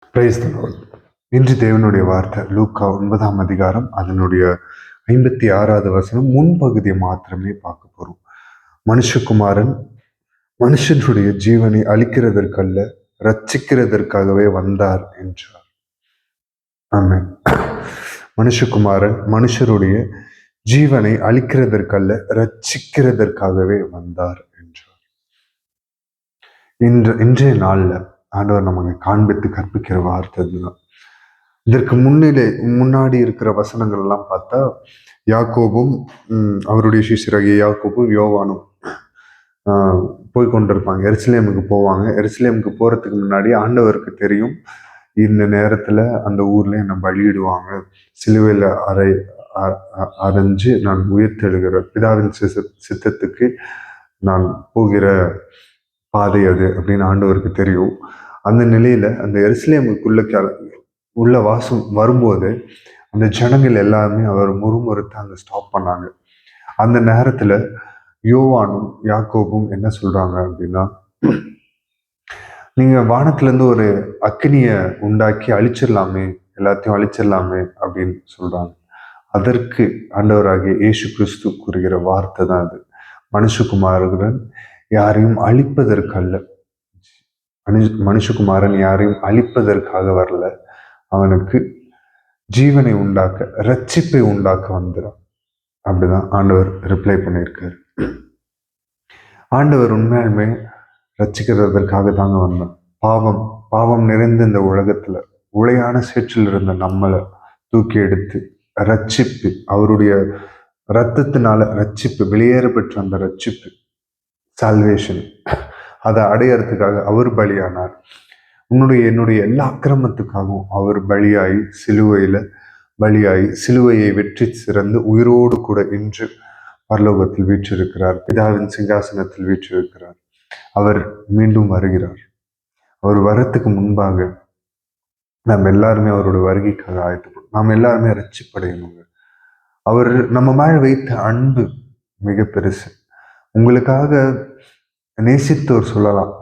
Praise the Lord. இன்று தேவனுடைய வார்த்தை லூக்கா 9ஆம் அதிகாரம் அதனுடைய 56வது வசனம் முன்பகுதியை மாத்திரமே பார்க்க போறோம். மனுஷகுமாரன் மனுஷனுடைய ஜீவனை அழிக்கிறதற்கல்ல ரட்சிக்கிறதற்காகவே வந்தார் என்றார். ஆமென். மனுஷகுமாரன் மனுஷருடைய ஜீவனை அழிக்கிறதற்கல்ல ரட்சிக்கிறதற்காகவே வந்தார் என்றார். இன்றைய நாள்ல ஆண்டவர் நமக்கு காண்பித்து கற்பிக்கிற வார்த்தை இதுதான். இதற்கு முன்னாடி இருக்கிற வசனங்கள் எல்லாம் பார்த்தா யாக்கோபும் அவருடைய சிஷ்யராகிய யாக்கோபும் யோவானும் போய் கொண்டிருப்பாங்க. எருசலேமுக்கு போவாங்க. எருசலேமுக்கு போறதுக்கு முன்னாடி ஆண்டவருக்கு தெரியும் இந்த நேரத்துல அந்த ஊர்ல என்னை பலியிடுவாங்க, சிலுவையில அரைஞ்சு நான் உயிர்த்தெழுகிற பிதாவின் சித்தத்துக்கு நான் போகிற பாதை அது அப்படின்னு ஆண்டவருக்கு தெரியும். அந்த நிலையில அந்த எருசலேமுக்குள்ள உள்ள வாசம் வரும்போது அந்த ஜனங்கள் எல்லாருமே அவர் முறுமுறுத்து அங்க ஸ்டாப் பண்ணாங்க. அந்த நேரத்துல யோவானும் யாக்கோபும் என்ன சொல்றாங்க அப்படின்னா, நீங்க வானத்துல இருந்து ஒரு அக்னிய உண்டாக்கி அழிச்சிடலாமே, எல்லாத்தையும் அழிச்சிடலாமே அப்படின்னு சொல்றாங்க. அதற்கு ஆண்டவராகிய இயேசு கிறிஸ்து கூறுகிற வார்த்தை தான் அது. மனுஷகுமாரன் யாரையும் அழிப்பதற்கல்ல, மனுஷகுமாரன் யாரையும் அழிப்பதற்காக வரல, அவனுக்கு ஜீவனை உண்டாக்க, ரட்சிப்பை உண்டாக்க வந்துடும். அப்படிதான் ஆண்டவர் ரிப்ளை பண்ணியிருக்காரு. ஆண்டவர் உண்மையாலுமே ரட்சிக்கிறதற்காக தாங்க வந்தார். பாவம் நிறைந்த இந்த உலகத்துல உளையான சேற்றில் இருந்த நம்மளை தூக்கி எடுத்து ரட்சிப்பு, அவருடைய ரத்தத்தினால ரட்சிப்பு, வெளியேற பெற்ற அந்த ரட்சிப்பு, சால்வேஷன், அதை அடையறதுக்காக அவர் பலியானார். என்னுடைய எல்லா அக்கிரமத்துக்காகவும் அவர் பலியாகி சிலுவையை வெற்றி சிறந்து உயிரோடு கூட இன்று பரலோகத்தில் வீற்றிருக்கிறார். பிதாவின் சிங்காசனத்தில் வீற்றிருக்கிறார். அவர் மீண்டும் வருகிறார். அவர் வரத்துக்கு முன்பாக நம்ம எல்லாருமே அவருடைய வருகைக்காக ஆயத்தப்படும். நாம் எல்லாருமே ரட்சிப்படையணுங்க. அவர் நம்ம மேல வைத்த அன்பு மிக பெருசு. உங்களுக்காக நேசித்தவர் சொல்லலாம்,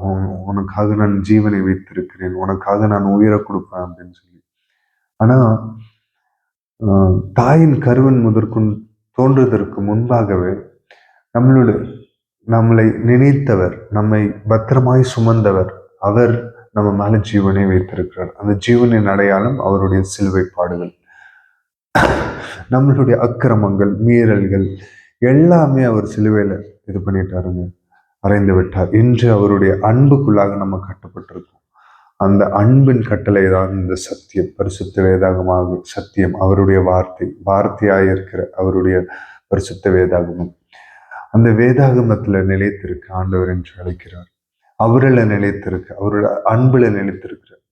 உனக்காக நான் ஜீவனை வைத்திருக்கிறேன், உனக்காக நான் உயிரை கொடுப்பேன் அப்படின்னு சொல்லி. ஆனா தாயின் கருவன் முதற்கொண்டு தோன்றுவதற்கு முன்பாகவே நம்மளை நினைத்தவர், நம்மை பத்திரமாய் சுமந்தவர், அவர் நம்ம மேல ஜீவனை வைத்திருக்கிறார். அந்த ஜீவனின் அடையாளம் அவருடைய சிலுவை பாடுகள். நம்மளுடைய அக்கிரமங்கள், மீறல்கள் எல்லாமே அவர் சிலுவையில இது பண்ணிட்டாருங்க, அறைந்து விட்டார். இன்று அவருடைய அன்புக்குள்ளாக நம்ம கட்டப்பட்டிருக்கோம். அந்த அன்பின் கட்டளை தான் இந்த சத்தியம், பரிசுத்த வேதாகமாக சத்தியம், அவருடைய வார்த்தையாய் இருக்கிற அவருடைய பரிசுத்த வேதாகமம். அந்த வேதாகமத்துல நிலைத்திருக்கு ஆண்டவர் என்று அழைக்கிறார். அவரில் நிலைத்திருக்கு, அவருடைய அன்புல நிலைத்திருக்கிறார்.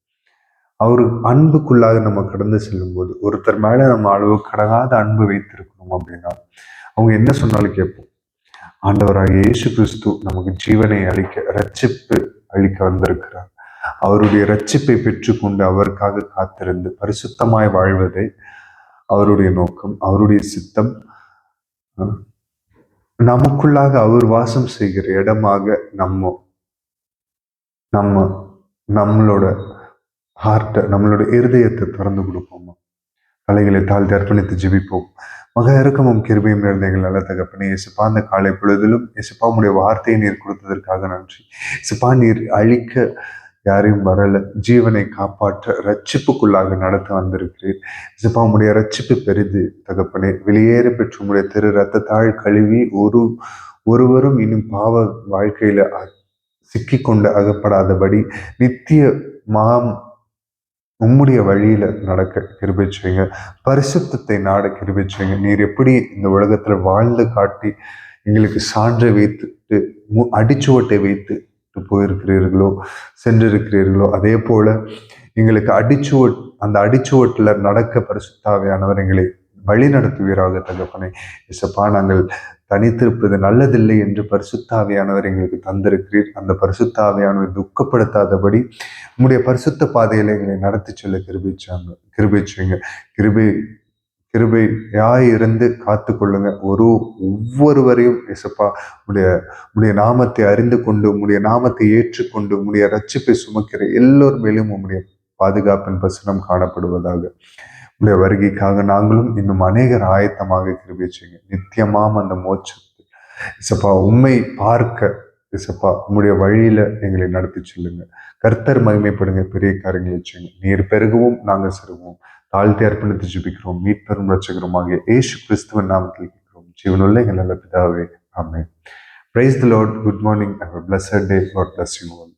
அவரு அன்புக்குள்ளாக நம்ம கடந்து செல்லும் போது, ஒருத்தர் மேல நம்ம அளவு கடங்காத அன்பு வைத்திருக்கணும் அப்படின்னா அவங்க என்ன சொன்னாலும் கேட்போம். ஆண்டவராக இயேசு கிறிஸ்து நமக்கு ஜீவனை அளிக்க, ரட்சிப்பு அளிக்க வந்திருக்கிறார். அவருடைய ரட்சிப்பை பெற்றுக்கொண்டு அவருக்காக காத்திருந்து பரிசுத்தமாய் வாழ்வதே அவருடைய நோக்கம், அவருடைய சித்தம். நமக்குள்ளாக அவர் வாசம் செய்கிற இடமாக நம்மளோட ஹார்ட்டை, நம்மளோட இருதயத்தை திறந்து கொடுப்போமா? தலைகளை தாழ்த்தி அர்ப்பணித்து ஜெபிப்போம். மக இறக்கமும் கிருபையும் நிறைந்த எங்கள் நல்ல தகப்பனே, இயேசுப்பா, அந்த காலை பொழுதிலும் இயேசுப்பா உம்முடைய வார்த்தையை நீர் கொடுத்ததற்காக நன்றி. இயேசுப்பா, நீர் அழிக்க யாரையும் வரல, ஜீவனை காப்பாற்ற ரட்சிப்புக்குள்ளாக நடத்த வந்திருக்கிறீர். இயேசுப்பா, உம்முடைய ரட்சிப்பு பெரிது தகப்பனே. வெளியேற பெற்று உம்முடைய திரு ரத்தத்தாள் கழுவி ஒருவரும் இன்னும் பாவ வாழ்க்கையில சிக்கிக்கொண்டு அகப்படாதபடி நித்திய உம்முடைய வழியில நடக்க கிருபை செய்யுங்க. பரிசுத்தத்தை நாட கிருபை செய்யுங்க. நீர் எப்படி இந்த உலகத்துல வாழ்ந்து காட்டி எங்களுக்கு சான்றை வைத்துட்டு அடிச்சுவட்டை வைத்து போயிருக்கிறீர்களோ, சென்றிருக்கிறீர்களோ, அதே போல எங்களுக்கு அந்த அடிச்சுவட்டுல நடக்க பரிசுத்தாவியானவர் எங்களை வழி நடத்துவீராக தகப்பனே. இசப்பா, நாங்கள் தனித்திருப்பது நல்லதில்லை என்று பரிசுத்தாவியானவர் எங்களுக்கு தந்திருக்கிறீர். அந்த பரிசுத்தாவியானவர் துக்கப்படுத்தாதபடி உம்முடைய பரிசுத்த பாதையில எங்களை நடத்தி செல்ல கிருபை செய்யுங்க. கிருபையாய் இருந்து காத்து கொள்ளுங்க. ஒவ்வொருவரையும் இசப்பா உடைய நாமத்தை அறிந்து கொண்டு, உம்முடைய நாமத்தை ஏற்றுக்கொண்டு, உம்முடைய ரட்சிப்பை சுமக்கிற எல்லோர் மேலும் உம்முடைய பாதுகாப்பின் பிரசனம் காணப்படுவதாக. உடைய வருகைக்காக நாங்களும் இன்னும் அநேகர் ஆயத்தமாக கிருபை செய்யுங்க. நித்தியமாம் அந்த மோட்சத்தில் இசப்பா உண்மை பார்க்க இசப்பா உம்முடைய வழியில எங்களை நடத்தி செல்லுங்க. கர்த்தர் மகிமைப்படுங்க, பெரிய காரியங்களை செய்யுங்க. நீர் பெருகவும் நாங்கள் சிறுவோம். தாழ்த்தி அர்ப்பணித்து ஜெபிக்கிறோம் மீட்பெரும் ரட்சகருமாகிய இயேசு கிறிஸ்துவின் நாமத்தில் கேட்கிறோம் ஜீவனுள்ள எங்கள் நல்ல பிதாவே, ஆமென். Praise the Lord. Good morning. Have a blessed day. God bless you all.